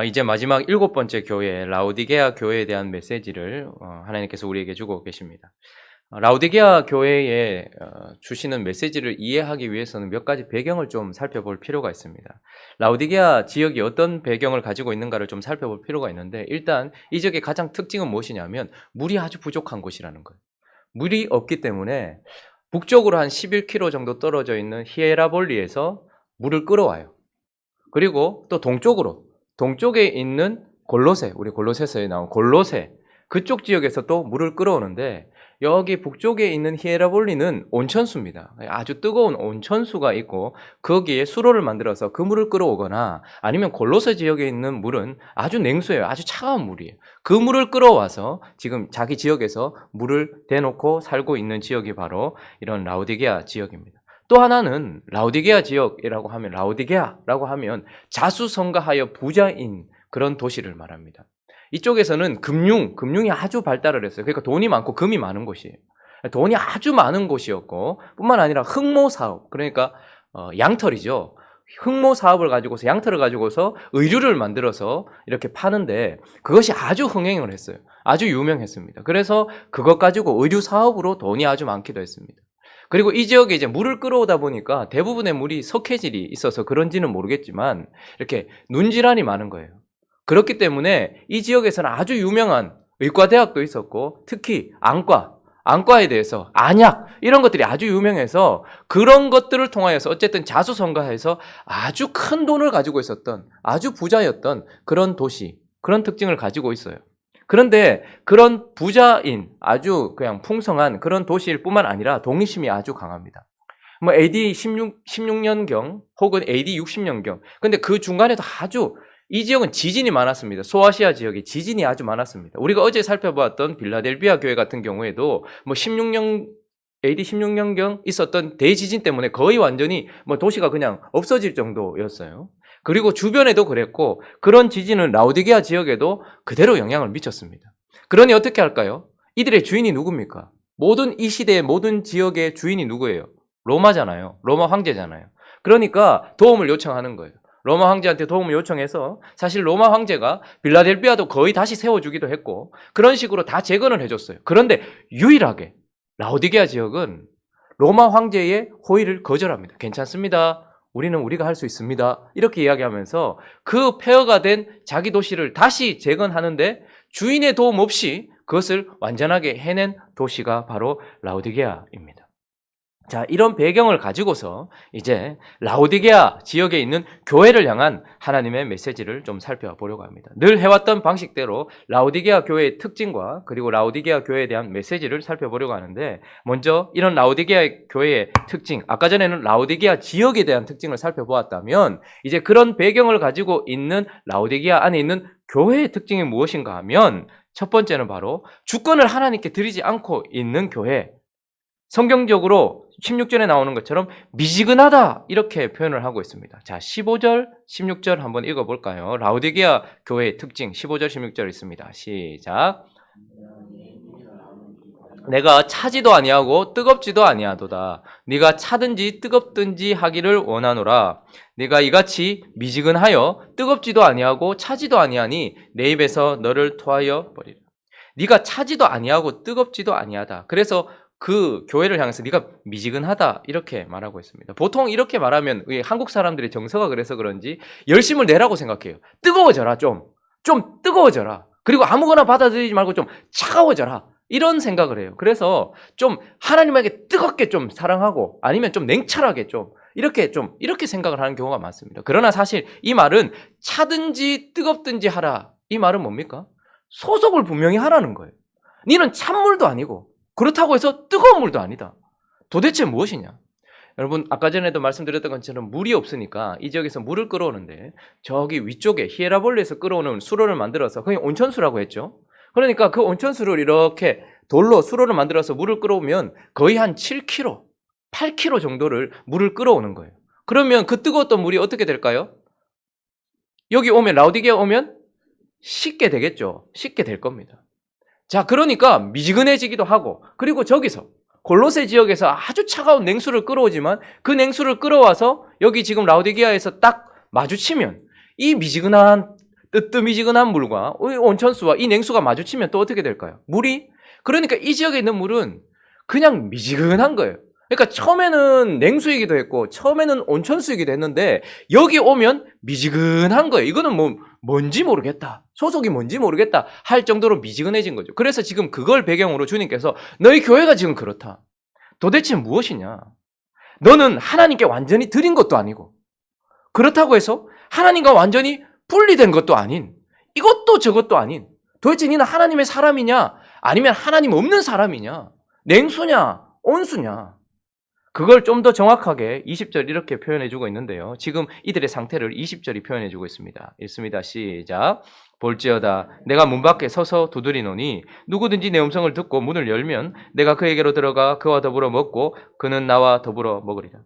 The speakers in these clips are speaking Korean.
이제 마지막 7번째 교회 라오디게아 교회에 대한 메시지를 하나님께서 우리에게 주고 계십니다. 라오디게아 교회에 주시는 메시지를 이해하기 위해서는 몇 가지 배경을 좀 살펴볼 필요가 있습니다. 라오디게아 지역이 어떤 배경을 가지고 있는가를 좀 살펴볼 필요가 있는데, 일단 이 지역의 가장 특징은 무엇이냐면 물이 아주 부족한 곳이라는 거예요. 물이 없기 때문에 북쪽으로 한 11km 정도 떨어져 있는 히에라볼리에서 물을 끌어와요. 그리고 또 동쪽에 있는 골로새, 우리 골로새서에 나온 골로새, 그쪽 지역에서 또 물을 끌어오는데, 여기 북쪽에 있는 히에라볼리는 온천수입니다. 아주 뜨거운 온천수가 있고 거기에 수로를 만들어서 그 물을 끌어오거나, 아니면 골로새 지역에 있는 물은 아주 냉수예요. 아주 차가운 물이에요. 그 물을 끌어와서 지금 자기 지역에서 물을 대놓고 살고 있는 지역이 바로 이런 라오디게아 지역입니다. 또 하나는 라오디게아 지역이라고 하면, 라오디게아라고 하면 자수성가하여 부자인 그런 도시를 말합니다. 이쪽에서는 금융이 아주 발달을 했어요. 그러니까 돈이 많고 금이 많은 곳이에요. 돈이 아주 많은 곳이었고, 뿐만 아니라 흑모사업, 그러니까 양털이죠. 흑모사업을 가지고서, 양털을 가지고서 의류를 만들어서 이렇게 파는데, 그것이 아주 흥행을 했어요. 아주 유명했습니다. 그래서 그것 가지고 의류 사업으로 돈이 아주 많기도 했습니다. 그리고 이 지역에 이제 물을 끌어오다 보니까 대부분의 물이 석회질이 있어서 그런지는 모르겠지만 이렇게 눈질환이 많은 거예요. 그렇기 때문에 이 지역에서는 아주 유명한 의과대학도 있었고, 특히 안과에 대해서 안약, 이런 것들이 아주 유명해서 그런 것들을 통하여서 어쨌든 자수성가해서 아주 큰 돈을 가지고 있었던, 아주 부자였던 그런 도시, 그런 특징을 가지고 있어요. 그런데 그런 부자인 아주 그냥 풍성한 그런 도시일 뿐만 아니라 독립심이 아주 강합니다. 뭐 AD 16년경 혹은 AD 60년경. 근데 그 중간에도 아주, 이 지역은 지진이 많았습니다. 소아시아 지역에 지진이 아주 많았습니다. 우리가 어제 살펴보았던 빌라델비아 교회 같은 경우에도 뭐 AD 16년경 있었던 대지진 때문에 거의 완전히 뭐 도시가 그냥 없어질 정도였어요. 그리고 주변에도 그랬고, 그런 지진은 라오디게아 지역에도 그대로 영향을 미쳤습니다. 그러니 어떻게 할까요? 이들의 주인이 누굽니까? 이 시대의 모든 지역의 주인이 누구예요? 로마잖아요. 로마 황제잖아요. 그러니까 도움을 요청하는 거예요. 로마 황제한테 도움을 요청해서, 사실 로마 황제가 빌라델비아도 거의 다시 세워주기도 했고 그런 식으로 다 재건을 해줬어요. 그런데 유일하게 라오디게아 지역은 로마 황제의 호의를 거절합니다. 괜찮습니다. 우리는 우리가 할 수 있습니다. 이렇게 이야기하면서 그 폐허가 된 자기 도시를 다시 재건하는데 주인의 도움 없이 그것을 완전하게 해낸 도시가 바로 라오디게아입니다. 자, 이런 배경을 가지고서 이제 라오디게아 지역에 있는 교회를 향한 하나님의 메시지를 좀 살펴보려고 합니다. 늘 해왔던 방식대로 라오디게아 교회의 특징과 그리고 라오디게아 교회에 대한 메시지를 살펴보려고 하는데, 먼저 이런 라오디게아 교회의 특징, 아까 전에는 라오디게아 지역에 대한 특징을 살펴보았다면, 이제 그런 배경을 가지고 있는 라오디게아 안에 있는 교회의 특징이 무엇인가 하면, 첫 번째는 바로 주권을 하나님께 드리지 않고 있는 교회. 성경적으로 16절에 나오는 것처럼 미지근하다, 이렇게 표현을 하고 있습니다. 자, 15절, 16절 한번 읽어볼까요? 라오디게아 교회의 특징 15절, 16절 있습니다. 시작. 내가 차지도 아니하고 뜨겁지도 아니하도다. 네가 차든지 뜨겁든지 하기를 원하노라. 네가 이같이 미지근하여 뜨겁지도 아니하고 차지도 아니하니 내 입에서 너를 토하여 버리라. 네가 차지도 아니하고 뜨겁지도 아니하다. 그래서 그 교회를 향해서 네가 미지근하다, 이렇게 말하고 있습니다. 보통 이렇게 말하면 한국 사람들의 정서가 그래서 그런지 열심을 내라고 생각해요. 뜨거워져라, 좀 뜨거워져라. 그리고 아무거나 받아들이지 말고 좀 차가워져라, 이런 생각을 해요. 그래서 좀 하나님에게 뜨겁게 좀 사랑하고, 아니면 좀 냉철하게 이렇게 생각을 하는 경우가 많습니다. 그러나 사실 이 말은 차든지 뜨겁든지 하라, 이 말은 뭡니까? 소속을 분명히 하라는 거예요. 니는 찬물도 아니고 그렇다고 해서 뜨거운 물도 아니다. 도대체 무엇이냐? 여러분, 아까 전에도 말씀드렸던 것처럼 물이 없으니까 이 지역에서 물을 끌어오는데, 저기 위쪽에 히에라볼리에서 끌어오는 수로를 만들어서, 그게 온천수라고 했죠. 그러니까 그 온천수를 이렇게 돌로 수로를 만들어서 물을 끌어오면 거의 한 7km, 8km 정도를 물을 끌어오는 거예요. 그러면 그 뜨거웠던 물이 어떻게 될까요? 여기 오면, 라오디게아 오면 식게 되겠죠. 식게 될 겁니다. 자, 그러니까 미지근해지기도 하고, 그리고 저기서 골로새 지역에서 아주 차가운 냉수를 끌어오지만 그 냉수를 끌어와서 여기 지금 라오디게아에서 딱 마주치면 이 미지근한 뜨뜻미지근한 물과 온천수와 이 냉수가 마주치면 또 어떻게 될까요? 물이? 그러니까 이 지역에 있는 물은 그냥 미지근한 거예요. 그러니까 처음에는 냉수이기도 했고 처음에는 온천수이기도 했는데 여기 오면 미지근한 거예요. 이거는 뭐 뭔지 모르겠다. 소속이 뭔지 모르겠다 할 정도로 미지근해진 거죠. 그래서 지금 그걸 배경으로 주님께서 너희 교회가 지금 그렇다. 도대체 무엇이냐? 너는 하나님께 완전히 드린 것도 아니고 그렇다고 해서 하나님과 완전히 분리된 것도 아닌 이것도 저것도 아닌 도대체 너는 하나님의 사람이냐 아니면 하나님 없는 사람이냐 냉수냐 온수냐 그걸 좀 더 정확하게 20절 이렇게 표현해주고 있는데요. 지금 이들의 상태를 20절이 표현해주고 있습니다. 읽습니다. 시작. 볼지어다 내가 문 밖에 서서 두드리노니 누구든지 내 음성을 듣고 문을 열면 내가 그에게로 들어가 그와 더불어 먹고 그는 나와 더불어 먹으리라.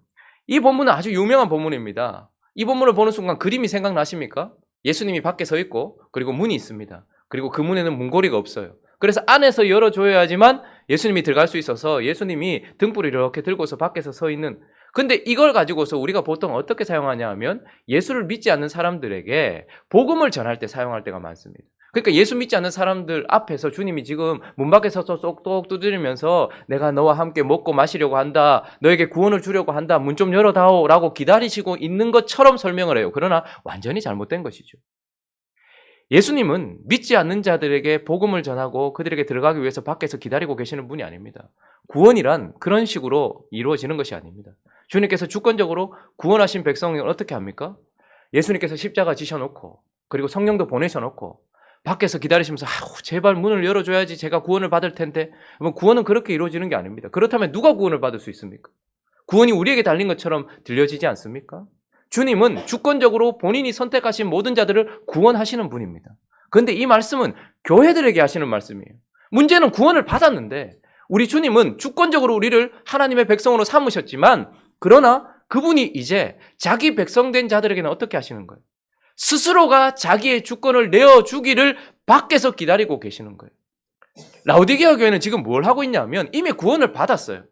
이 본문은 아주 유명한 본문입니다. 이 본문을 보는 순간 그림이 생각나십니까? 예수님이 밖에 서 있고 그리고 문이 있습니다. 그리고 그 문에는 문고리가 없어요. 그래서 안에서 열어줘야지만 예수님이 들어갈 수 있어서 예수님이 등불을 이렇게 들고서 밖에서 서 있는 근데 이걸 가지고서 우리가 보통 어떻게 사용하냐 하면 예수를 믿지 않는 사람들에게 복음을 전할 때 사용할 때가 많습니다. 그러니까 예수 믿지 않는 사람들 앞에서 주님이 지금 문 밖에 서서 쏙쏙 두드리면서 내가 너와 함께 먹고 마시려고 한다. 너에게 구원을 주려고 한다. 문 좀 열어다오 라고 기다리시고 있는 것처럼 설명을 해요. 그러나 완전히 잘못된 것이죠. 예수님은 믿지 않는 자들에게 복음을 전하고 그들에게 들어가기 위해서 밖에서 기다리고 계시는 분이 아닙니다. 구원이란 그런 식으로 이루어지는 것이 아닙니다. 주님께서 주권적으로 구원하신 백성을 어떻게 합니까? 예수님께서 십자가 지셔놓고 그리고 성령도 보내셔놓고 밖에서 기다리시면서 제발 문을 열어줘야지 제가 구원을 받을 텐데 구원은 그렇게 이루어지는 게 아닙니다. 그렇다면 누가 구원을 받을 수 있습니까? 구원이 우리에게 달린 것처럼 들려지지 않습니까? 주님은 주권적으로 본인이 선택하신 모든 자들을 구원하시는 분입니다. 그런데 이 말씀은 교회들에게 하시는 말씀이에요. 문제는 구원을 받았는데 우리 주님은 주권적으로 우리를 하나님의 백성으로 삼으셨지만 그러나 그분이 이제 자기 백성된 자들에게는 어떻게 하시는 거예요? 스스로가 자기의 주권을 내어주기를 밖에서 기다리고 계시는 거예요. 라오디게아 교회는 지금 뭘 하고 있냐면 이미 구원을 받았어요.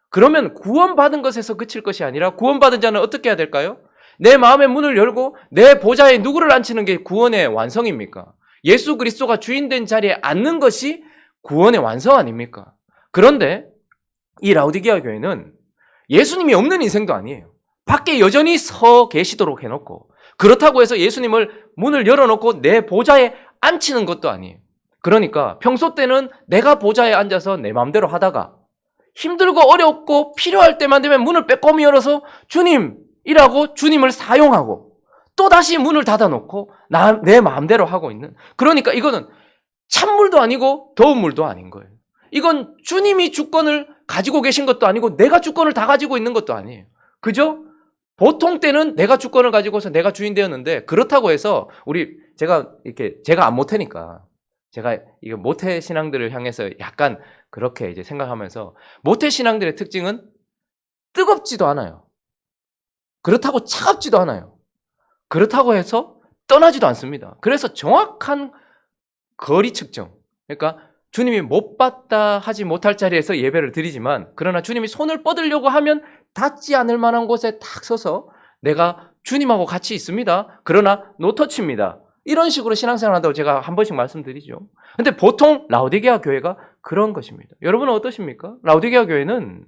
그러면 구원받은 것에서 그칠 것이 아니라 구원받은 자는 어떻게 해야 될까요? 내 마음의 문을 열고 내 보좌에 누구를 앉히는 게 구원의 완성입니까? 예수 그리스도가 주인된 자리에 앉는 것이 구원의 완성 아닙니까? 그런데 이 라오디게아 교회는 예수님이 없는 인생도 아니에요. 밖에 여전히 서 계시도록 해놓고 그렇다고 해서 예수님을 문을 열어놓고 내 보좌에 앉히는 것도 아니에요. 그러니까 평소 때는 내가 보좌에 앉아서 내 마음대로 하다가 힘들고 어렵고 필요할 때만 되면 문을 빼꼼히 열어서 주님이라고 주님을 사용하고 또다시 문을 닫아놓고 내 마음대로 하고 있는 그러니까 이거는 찬물도 아니고 더운 물도 아닌 거예요. 이건 주님이 주권을 가지고 계신 것도 아니고 내가 주권을 다 가지고 있는 것도 아니에요. 그죠? 보통 때는 내가 주권을 가지고서 내가 주인 되었는데 그렇다고 해서 제가 안 모태니까 제가 이거 모태 신앙들을 향해서 약간 그렇게 이제 생각하면서 모태 신앙들의 특징은 뜨겁지도 않아요. 그렇다고 차갑지도 않아요. 그렇다고 해서 떠나지도 않습니다. 그래서 정확한 거리 측정. 그러니까 주님이 못 봤다 하지 못할 자리에서 예배를 드리지만 그러나 주님이 손을 뻗으려고 하면 닿지 않을 만한 곳에 딱 서서 내가 주님하고 같이 있습니다. 그러나 노터치입니다. 이런 식으로 신앙생활 한다고 제가 한 번씩 말씀드리죠. 근데 보통 라오디게아 교회가 그런 것입니다. 여러분은 어떠십니까? 라오디게아 교회는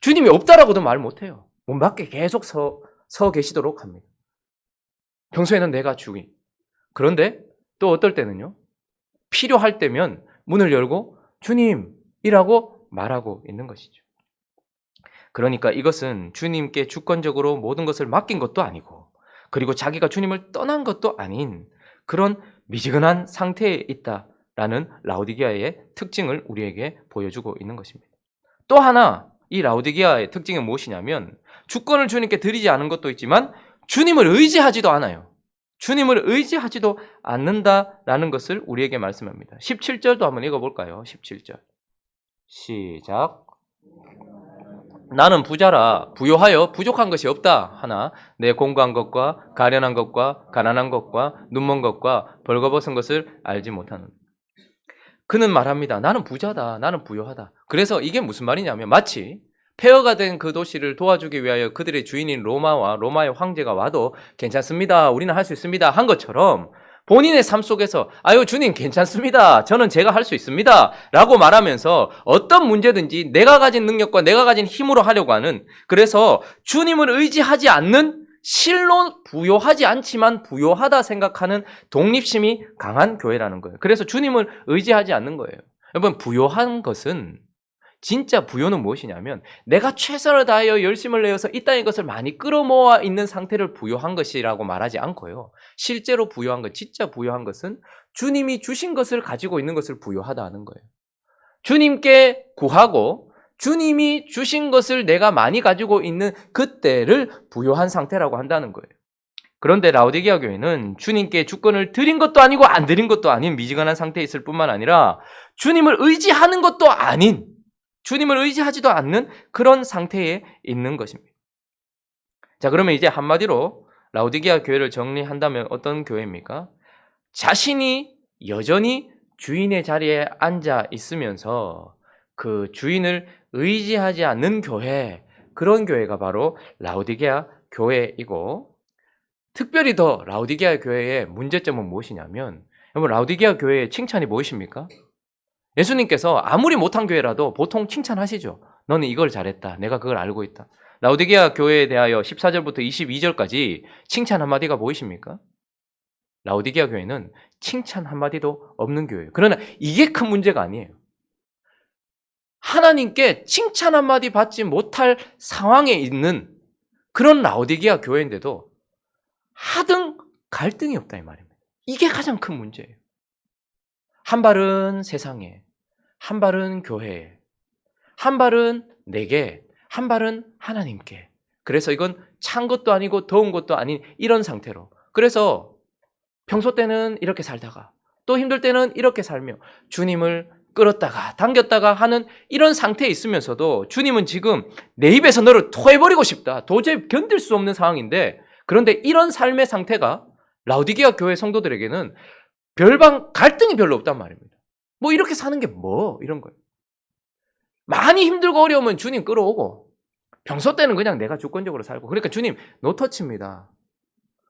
주님이 없다라고도 말 못해요. 문 밖에 계속 서 계시도록 합니다. 평소에는 내가 주인. 그런데 또 어떨 때는요. 필요할 때면 문을 열고 주님이라고 말하고 있는 것이죠. 그러니까 이것은 주님께 주권적으로 모든 것을 맡긴 것도 아니고 그리고 자기가 주님을 떠난 것도 아닌 그런 미지근한 상태에 있다라는 라오디게아의 특징을 우리에게 보여주고 있는 것입니다. 또 하나 이 라오디게아의 특징이 무엇이냐면 주권을 주님께 드리지 않은 것도 있지만 주님을 의지하지도 않아요. 주님을 의지하지도 않는다라는 것을 우리에게 말씀합니다. 17절도 한번 읽어볼까요? 17절 시작. 나는 부자라 부요하여 부족한 것이 없다 하나 내 공고한 것과 가련한 것과 가난한 것과 눈먼 것과 벌거벗은 것을 알지 못하는. 그는 말합니다. 나는 부자다. 나는 부요하다. 그래서 이게 무슨 말이냐면 마치 폐허가 된 그 도시를 도와주기 위하여 그들의 주인인 로마와 로마의 황제가 와도 괜찮습니다. 우리는 할 수 있습니다. 한 것처럼 본인의 삶 속에서 아유 주님 괜찮습니다. 저는 제가 할 수 있습니다. 라고 말하면서 어떤 문제든지 내가 가진 능력과 내가 가진 힘으로 하려고 하는, 그래서 주님을 의지하지 않는, 실로 부요하지 않지만 부요하다 생각하는 독립심이 강한 교회라는 거예요. 그래서 주님을 의지하지 않는 거예요. 여러분, 부요한 것은, 진짜 부요는 무엇이냐면 내가 최선을 다하여 열심을 내어서 이 땅의 것을 많이 끌어모아 있는 상태를 부요한 것이라고 말하지 않고요. 실제로 부요한 것, 진짜 부요한 것은 주님이 주신 것을 가지고 있는 것을 부요하다 하는 거예요. 주님께 구하고 주님이 주신 것을 내가 많이 가지고 있는 그때를 부요한 상태라고 한다는 거예요. 그런데 라오디게아 교회는 주님께 주권을 드린 것도 아니고 안 드린 것도 아닌 미지근한 상태에 있을 뿐만 아니라 주님을 의지하는 것도 아닌, 주님을 의지하지도 않는 그런 상태에 있는 것입니다. 자, 그러면 이제 한마디로 라오디게아 교회를 정리한다면 어떤 교회입니까? 자신이 여전히 주인의 자리에 앉아 있으면서 그 주인을 의지하지 않는 교회, 그런 교회가 바로 라오디게아 교회이고, 특별히 더 라오디게아 교회의 문제점은 무엇이냐면, 여러분, 라오디게아 교회의 칭찬이 무엇입니까? 예수님께서 아무리 못한 교회라도 보통 칭찬하시죠. 너는 이걸 잘했다. 내가 그걸 알고 있다. 라오디게아 교회에 대하여 14절부터 22절까지 칭찬 한마디가 무엇입니까? 라오디게아 교회는 칭찬 한마디도 없는 교회예요. 그러나 이게 큰 문제가 아니에요. 하나님께 칭찬 한마디 받지 못할 상황에 있는 그런 라오디게아 교회인데도 하등 갈등이 없다 이 말입니다. 이게 가장 큰 문제예요. 한 발은 세상에, 한 발은 교회에, 한 발은 내게, 한 발은 하나님께. 그래서 이건 찬 것도 아니고 더운 것도 아닌 이런 상태로, 그래서 평소 때는 이렇게 살다가 또 힘들 때는 이렇게 살며 주님을 끌었다가 당겼다가 하는 이런 상태에 있으면서도 주님은 지금 내 입에서 너를 토해버리고 싶다. 도저히 견딜 수 없는 상황인데, 그런데 이런 삶의 상태가 라오디게아 교회 성도들에게는 별반 갈등이 별로 없단 말입니다. 뭐 이렇게 사는 게 뭐 이런 거예요. 많이 힘들고 어려우면 주님 끌어오고, 평소 때는 그냥 내가 주권적으로 살고, 그러니까 주님 노터치입니다.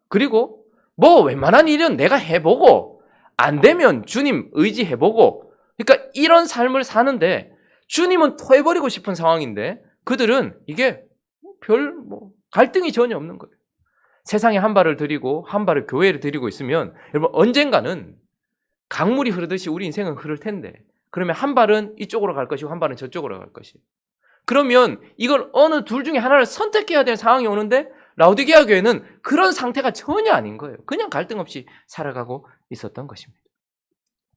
그리고 뭐 웬만한 일은 내가 해보고 안 되면 주님 의지해보고, 그러니까 이런 삶을 사는데 주님은 토해버리고 싶은 상황인데 그들은 이게 별 갈등이 전혀 없는 거예요. 세상에 한 발을 들이고 한 발을 교회를 들이고 있으면 여러분 언젠가는 강물이 흐르듯이 우리 인생은 흐를 텐데, 그러면 한 발은 이쪽으로 갈 것이고 한 발은 저쪽으로 갈 것이고, 그러면 이걸 어느 둘 중에 하나를 선택해야 될 상황이 오는데 라오디게아 교회는 그런 상태가 전혀 아닌 거예요. 그냥 갈등 없이 살아가고 있었던 것입니다.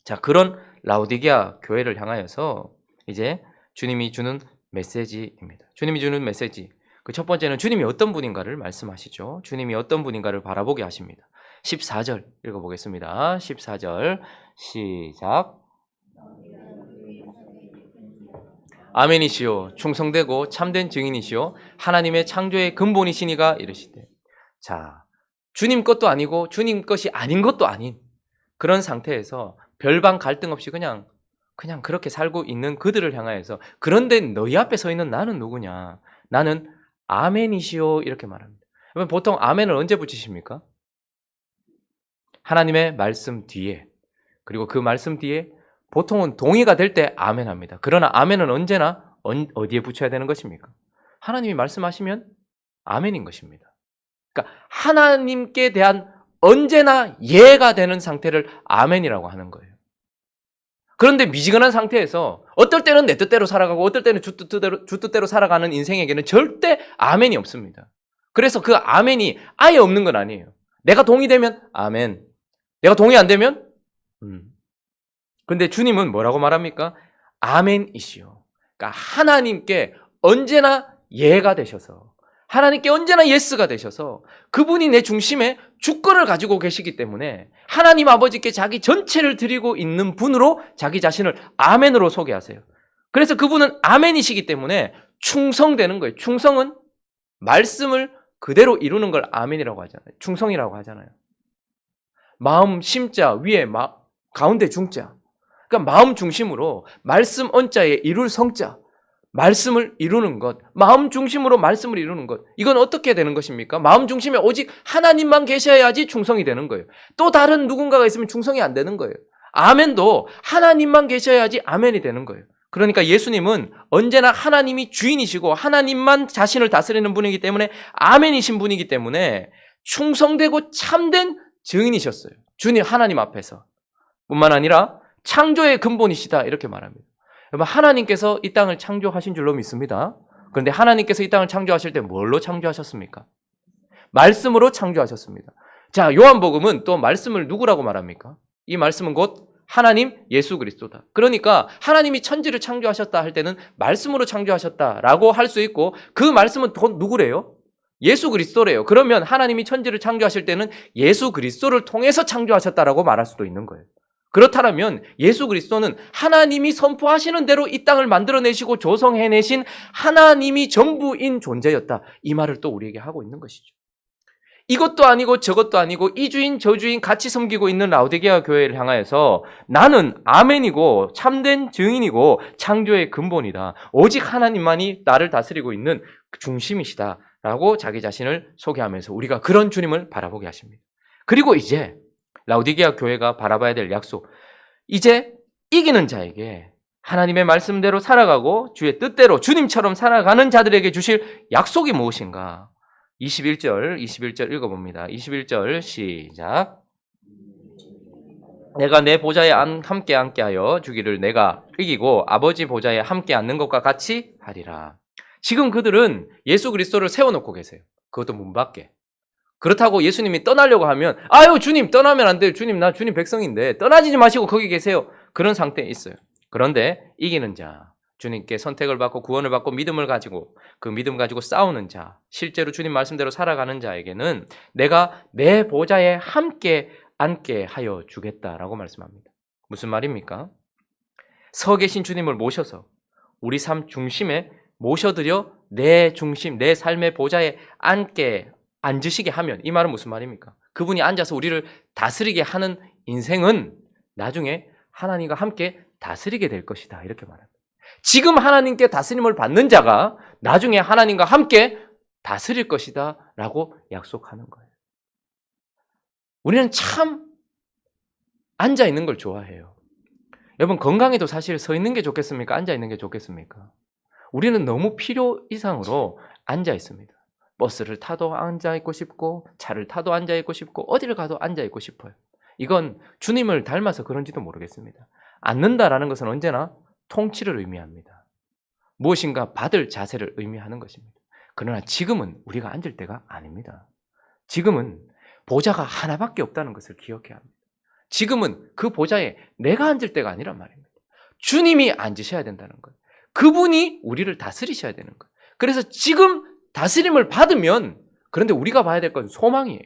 자, 그런 라오디게아 교회를 향하여서 이제 주님이 주는 메시지입니다. 주님이 주는 메시지. 그 첫 번째는 주님이 어떤 분인가를 말씀하시죠. 주님이 어떤 분인가를 바라보게 하십니다. 14절 읽어보겠습니다. 14절 시작. 아멘이시오. 충성되고 참된 증인이시오. 하나님의 창조의 근본이시니가 이르시되. 자, 주님 것도 아니고 주님 것이 아닌 것도 아닌 그런 상태에서 별반 갈등 없이 그냥 그렇게 살고 있는 그들을 향하여서, 그런데 너희 앞에 서 있는 나는 누구냐? 나는 아멘이시오 이렇게 말합니다. 여러분, 보통 아멘을 언제 붙이십니까? 하나님의 말씀 뒤에, 그리고 그 말씀 뒤에 보통은 동의가 될 때 아멘합니다. 그러나 아멘은 언제나 어디에 붙여야 되는 것입니까? 하나님이 말씀하시면 아멘인 것입니다. 그러니까 하나님께 대한 언제나 예가 되는 상태를 아멘이라고 하는 거예요. 그런데 미지근한 상태에서 어떨 때는 내 뜻대로 살아가고 어떨 때는 주 뜻대로 살아가는 인생에게는 절대 아멘이 없습니다. 그래서 그 아멘이 아예 없는 건 아니에요. 내가 동의되면 아멘, 내가 동의 안 되면 그런데 주님은 뭐라고 말합니까? 아멘이시오. 그러니까 하나님께 언제나 예가 되셔서, 하나님께 언제나 예스가 되셔서 그분이 내 중심에 주권을 가지고 계시기 때문에 하나님 아버지께 자기 전체를 드리고 있는 분으로 자기 자신을 아멘으로 소개하세요. 그래서 그분은 아멘이시기 때문에 충성되는 거예요. 충성은 말씀을 그대로 이루는 걸 아멘이라고 하잖아요. 충성이라고 하잖아요. 마음 심자 위에 가운데 중자. 그러니까 마음 중심으로 말씀 언자에 이룰 성자. 말씀을 이루는 것, 마음 중심으로 말씀을 이루는 것, 이건 어떻게 되는 것입니까? 마음 중심에 오직 하나님만 계셔야지 충성이 되는 거예요. 또 다른 누군가가 있으면 충성이 안 되는 거예요. 아멘도 하나님만 계셔야지 아멘이 되는 거예요. 그러니까 예수님은 언제나 하나님이 주인이시고 하나님만 자신을 다스리는 분이기 때문에 아멘이신 분이기 때문에 충성되고 참된 증인이셨어요. 주님 하나님 앞에서. 뿐만 아니라 창조의 근본이시다 이렇게 말합니다. 여러분 하나님께서 이 땅을 창조하신 줄로 믿습니다. 그런데 하나님께서 이 땅을 창조하실 때 뭘로 창조하셨습니까? 말씀으로 창조하셨습니다. 자, 요한복음은 또 말씀을 누구라고 말합니까? 이 말씀은 곧 하나님 예수 그리스도다. 그러니까 하나님이 천지를 창조하셨다 할 때는 말씀으로 창조하셨다라고 할 수 있고 그 말씀은 또 누구래요? 예수 그리스도래요. 그러면 하나님이 천지를 창조하실 때는 예수 그리스도를 통해서 창조하셨다라고 말할 수도 있는 거예요. 그렇다면 예수 그리스도는 하나님이 선포하시는 대로 이 땅을 만들어내시고 조성해내신 하나님이 전부인 존재였다. 이 말을 또 우리에게 하고 있는 것이죠. 이것도 아니고 저것도 아니고 이 주인 저 주인 같이 섬기고 있는 라오디게아 교회를 향하여서 나는 아멘이고 참된 증인이고 창조의 근본이다. 오직 하나님만이 나를 다스리고 있는 중심이시다. 라고 자기 자신을 소개하면서 우리가 그런 주님을 바라보게 하십니다. 그리고 이제 라오디게아 교회가 바라봐야 될 약속, 이제 이기는 자에게 하나님의 말씀대로 살아가고 주의 뜻대로 주님처럼 살아가는 자들에게 주실 약속이 무엇인가? 21절 읽어봅니다. 21절 시작. 내가 내 보좌에 함께 하여 주기를 내가 이기고 아버지 보좌에 함께 앉는 것과 같이 하리라. 지금 그들은 예수 그리스도를 세워놓고 계세요. 그것도 문 밖에. 그렇다고 예수님이 떠나려고 하면 아유 주님 떠나면 안 돼요. 주님 나 주님 백성인데 떠나지 마시고 거기 계세요. 그런 상태에 있어요. 그런데 이기는 자, 주님께 선택을 받고 구원을 받고 믿음을 가지고 그 믿음 가지고 싸우는 자, 실제로 주님 말씀대로 살아가는 자에게는 내가 내 보좌에 함께 앉게 하여 주겠다라고 말씀합니다. 무슨 말입니까? 서 계신 주님을 모셔서 우리 삶 중심에 모셔드려 내 중심, 내 삶의 보좌에 앉으시게 하면, 이 말은 무슨 말입니까? 그분이 앉아서 우리를 다스리게 하는 인생은 나중에 하나님과 함께 다스리게 될 것이다. 이렇게 말합니다. 지금 하나님께 다스림을 받는 자가 나중에 하나님과 함께 다스릴 것이다 라고 약속하는 거예요. 우리는 참 앉아있는 걸 좋아해요. 여러분 건강에도 사실 서 있는 게 좋겠습니까? 앉아있는 게 좋겠습니까? 우리는 너무 필요 이상으로 앉아있습니다. 버스를 타도 앉아있고 싶고 차를 타도 앉아있고 싶고 어디를 가도 앉아있고 싶어요. 이건 주님을 닮아서 그런지도 모르겠습니다. 앉는다라는 것은 언제나 통치를 의미합니다. 무엇인가 받을 자세를 의미하는 것입니다. 그러나 지금은 우리가 앉을 때가 아닙니다. 지금은 보좌가 하나밖에 없다는 것을 기억해야 합니다. 지금은 그 보좌에 내가 앉을 때가 아니란 말입니다. 주님이 앉으셔야 된다는 거예요. 그분이 우리를 다스리셔야 되는 거예요. 그래서 지금 다스림을 받으면, 그런데 우리가 봐야 될 건 소망이에요.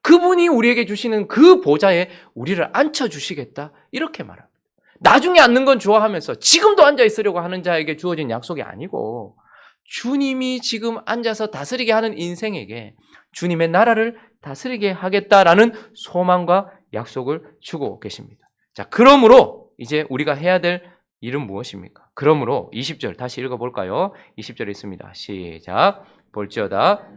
그분이 우리에게 주시는 그 보좌에 우리를 앉혀주시겠다 이렇게 말합니다. 나중에 앉는 건 좋아하면서 지금도 앉아 있으려고 하는 자에게 주어진 약속이 아니고 주님이 지금 앉아서 다스리게 하는 인생에게 주님의 나라를 다스리게 하겠다라는 소망과 약속을 주고 계십니다. 자, 그러므로 이제 우리가 해야 될 일은 무엇입니까? 그러므로 20절 다시 읽어볼까요? 20절에 있습니다. 시작. 볼지어다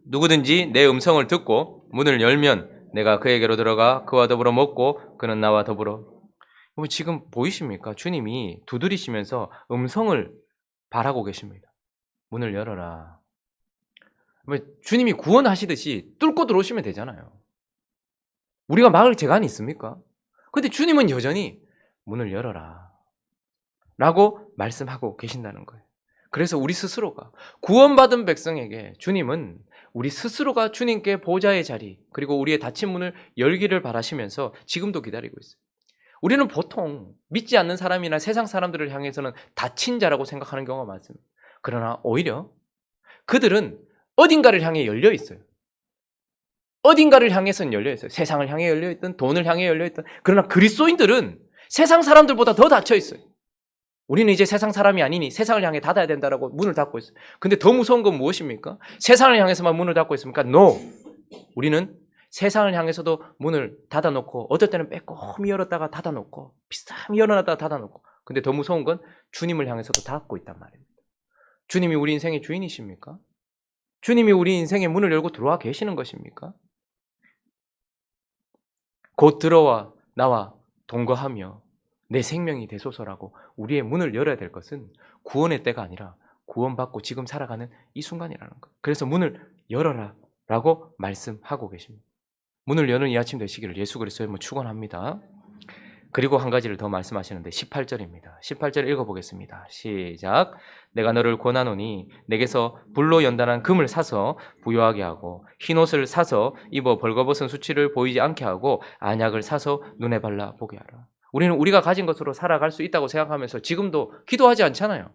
누구든지 내 음성을 듣고 문을 열면 내가 그에게로 들어가 그와 더불어 먹고 그는 나와 더불어. 지금 보이십니까? 주님이 두드리시면서 음성을 바라고 계십니다. 문을 열어라. 주님이 구원하시듯이 뚫고 들어오시면 되잖아요. 우리가 막을 재간이 있습니까? 그런데 주님은 여전히 문을 열어라 라고 말씀하고 계신다는 거예요. 그래서 우리 스스로가 구원받은 백성에게 주님은 우리 스스로가 주님께 보좌의 자리 그리고 우리의 닫힌 문을 열기를 바라시면서 지금도 기다리고 있어요. 우리는 보통 믿지 않는 사람이나 세상 사람들을 향해서는 닫힌 자라고 생각하는 경우가 많습니다. 그러나 오히려 그들은 어딘가를 향해 열려 있어요. 어딘가를 향해서는 열려 있어요. 세상을 향해 열려 있든 돈을 향해 열려 있든. 그러나 그리스도인들은 세상 사람들보다 더 닫혀 있어요. 우리는 이제 세상 사람이 아니니 세상을 향해 닫아야 된다라고 문을 닫고 있어요. 근데 더 무서운 건 무엇입니까? 세상을 향해서만 문을 닫고 있습니까? No. 우리는 세상을 향해서도 문을 닫아놓고 어떨 때는 빼꼼히 열었다가 닫아놓고 비슷하게 열어놨다가 닫아놓고 근데 더 무서운 건 주님을 향해서도 닫고 있단 말입니다. 주님이 우리 인생의 주인이십니까? 주님이 우리 인생의 문을 열고 들어와 계시는 것입니까? 곧 들어와 나와 동거하며 내 생명이 되소서라고 우리의 문을 열어야 될 것은 구원의 때가 아니라 구원받고 지금 살아가는 이 순간이라는 거예요. 그래서 문을 열어라 라고 말씀하고 계십니다. 문을 여는 이 아침 되시기를 예수 그리스도의 이름으로 축원합니다. 그리고 한 가지를 더 말씀하시는데 18절입니다. 18절 읽어보겠습니다. 시작. 내가 너를 권하노니 내게서 불로 연단한 금을 사서 부요하게 하고 흰옷을 사서 입어 벌거벗은 수치를 보이지 않게 하고 안약을 사서 눈에 발라 보게 하라. 우리는 우리가 가진 것으로 살아갈 수 있다고 생각하면서 지금도 기도하지 않잖아요.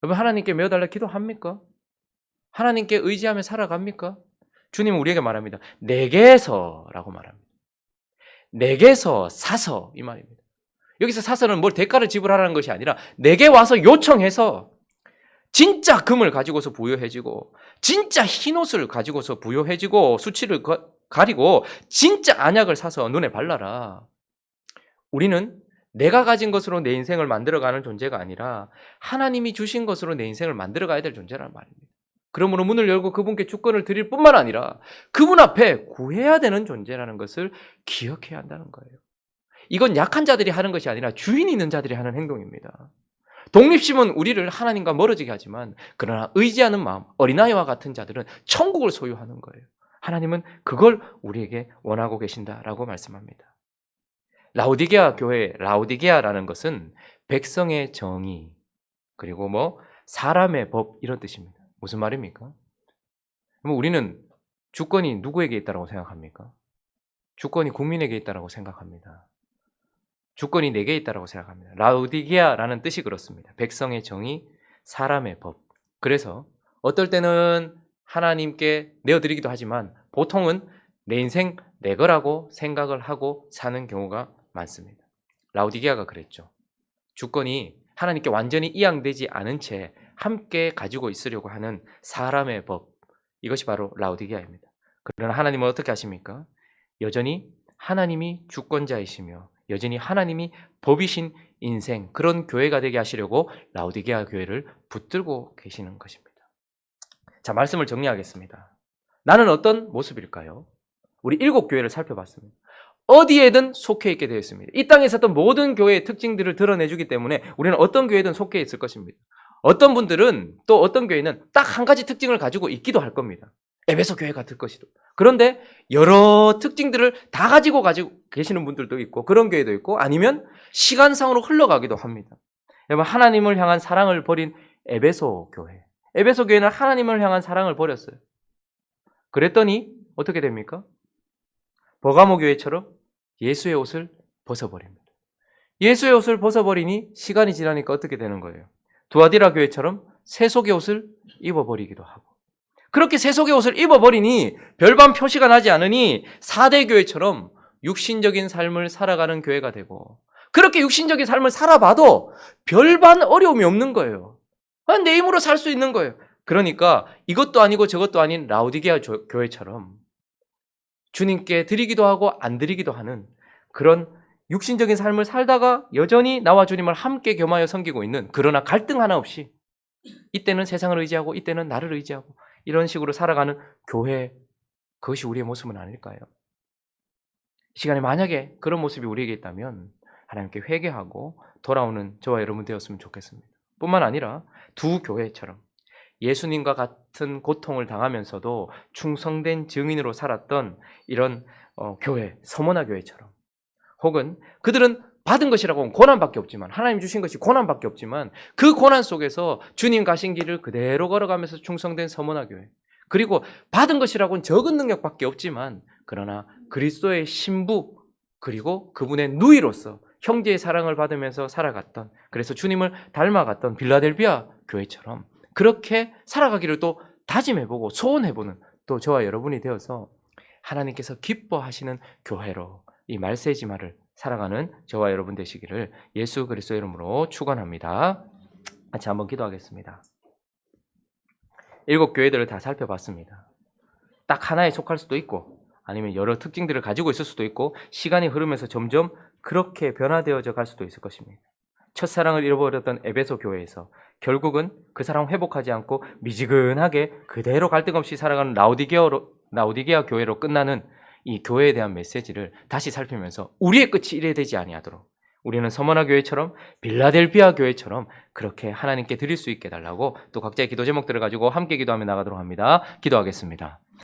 여러분 하나님께 매어달라 기도합니까? 하나님께 의지하며 살아갑니까? 주님은 우리에게 말합니다. 내게서라고 말합니다. 내게서 사서 이 말입니다. 여기서 사서는 뭘 대가를 지불하라는 것이 아니라 내게 와서 요청해서 진짜 금을 가지고서 부요해지고 진짜 흰옷을 가지고서 부요해지고 수치를 가리고 진짜 안약을 사서 눈에 발라라. 우리는 내가 가진 것으로 내 인생을 만들어가는 존재가 아니라 하나님이 주신 것으로 내 인생을 만들어가야 될 존재라는 말입니다. 그러므로 문을 열고 그분께 주권을 드릴 뿐만 아니라 그분 앞에 구해야 되는 존재라는 것을 기억해야 한다는 거예요. 이건 약한 자들이 하는 것이 아니라 주인이 있는 자들이 하는 행동입니다. 독립심은 우리를 하나님과 멀어지게 하지만 그러나 의지하는 마음, 어린아이와 같은 자들은 천국을 소유하는 거예요. 하나님은 그걸 우리에게 원하고 계신다라고 말씀합니다. 라오디게아 교회, 라오디게아라는 것은 백성의 정의 그리고 사람의 법 이런 뜻입니다. 무슨 말입니까? 우리는 주권이 누구에게 있다고 생각합니까? 주권이 국민에게 있다고 생각합니다. 주권이 내게 있다고 생각합니다. 라오디게아라는 뜻이 그렇습니다. 백성의 정의, 사람의 법. 그래서 어떨 때는 하나님께 내어드리기도 하지만 보통은 내 인생 내 거라고 생각을 하고 사는 경우가 많습니다. 라오디게아가 그랬죠. 주권이 하나님께 완전히 이양되지 않은 채 함께 가지고 있으려고 하는 사람의 법. 이것이 바로 라오디게아입니다. 그러나 하나님은 어떻게 하십니까? 여전히 하나님이 주권자이시며 여전히 하나님이 법이신 인생, 그런 교회가 되게 하시려고 라오디게아 교회를 붙들고 계시는 것입니다. 자, 말씀을 정리하겠습니다. 나는 어떤 모습일까요? 우리 7교회를 살펴봤습니다. 어디에든 속해 있게 되어 있습니다. 이 땅에 있었던 모든 교회의 특징들을 드러내주기 때문에 우리는 어떤 교회든 속해 있을 것입니다. 어떤 분들은 또 어떤 교회는 딱 한 가지 특징을 가지고 있기도 할 겁니다. 에베소 교회 같을 것이도. 그런데 여러 특징들을 다 가지고 계시는 분들도 있고 그런 교회도 있고 아니면 시간상으로 흘러가기도 합니다. 여러분 하나님을 향한 사랑을 버린 에베소 교회. 에베소 교회는 하나님을 향한 사랑을 버렸어요. 그랬더니 어떻게 됩니까? 버가모 교회처럼 예수의 옷을 벗어버립니다. 예수의 옷을 벗어버리니 시간이 지나니까 어떻게 되는 거예요? 두아디라 교회처럼 세속의 옷을 입어버리기도 하고 그렇게 세속의 옷을 입어버리니 별반 표시가 나지 않으니 4대 교회처럼 육신적인 삶을 살아가는 교회가 되고 그렇게 육신적인 삶을 살아봐도 별반 어려움이 없는 거예요. 내 힘으로 살 수 있는 거예요. 그러니까 이것도 아니고 저것도 아닌 라오디게아 교회처럼 주님께 드리기도 하고 안 드리기도 하는 그런 육신적인 삶을 살다가 여전히 나와 주님을 함께 겸하여 섬기고 있는 그러나 갈등 하나 없이 이때는 세상을 의지하고 이때는 나를 의지하고 이런 식으로 살아가는 교회, 그것이 우리의 모습은 아닐까요? 시간에 만약에 그런 모습이 우리에게 있다면 하나님께 회개하고 돌아오는 저와 여러분 되었으면 좋겠습니다. 뿐만 아니라 두 교회처럼 예수님과 같은 고통을 당하면서도 충성된 증인으로 살았던 이런 교회, 서머나 교회처럼 혹은 그들은 받은 것이라고는 고난밖에 없지만 하나님 주신 것이 고난밖에 없지만 그 고난 속에서 주님 가신 길을 그대로 걸어가면서 충성된 서머나 교회 그리고 받은 것이라고는 적은 능력밖에 없지만 그러나 그리스도의 신부 그리고 그분의 누이로서 형제의 사랑을 받으면서 살아갔던 그래서 주님을 닮아갔던 빌라델비아 교회처럼 그렇게 살아가기를 또 다짐해보고 소원해보는 또 저와 여러분이 되어서 하나님께서 기뻐하시는 교회로 이 말세지마를 살아가는 저와 여러분 되시기를 예수 그리스도의 이름으로 축원합니다. 같이 한번 기도하겠습니다. 7교회들을 다 살펴봤습니다. 딱 하나에 속할 수도 있고 아니면 여러 특징들을 가지고 있을 수도 있고 시간이 흐르면서 점점 그렇게 변화되어져 갈 수도 있을 것입니다. 첫사랑을 잃어버렸던 에베소 교회에서 결국은 그 사랑 회복하지 않고 미지근하게 그대로 갈등 없이 살아가는 라우디게아 교회로 끝나는 이 교회에 대한 메시지를 다시 살피면서 우리의 끝이 이래 되지 아니하도록 우리는 서머나 교회처럼 빌라델비아 교회처럼 그렇게 하나님께 드릴 수 있게 해달라고 또 각자의 기도 제목들을 가지고 함께 기도하며 나가도록 합니다. 기도하겠습니다.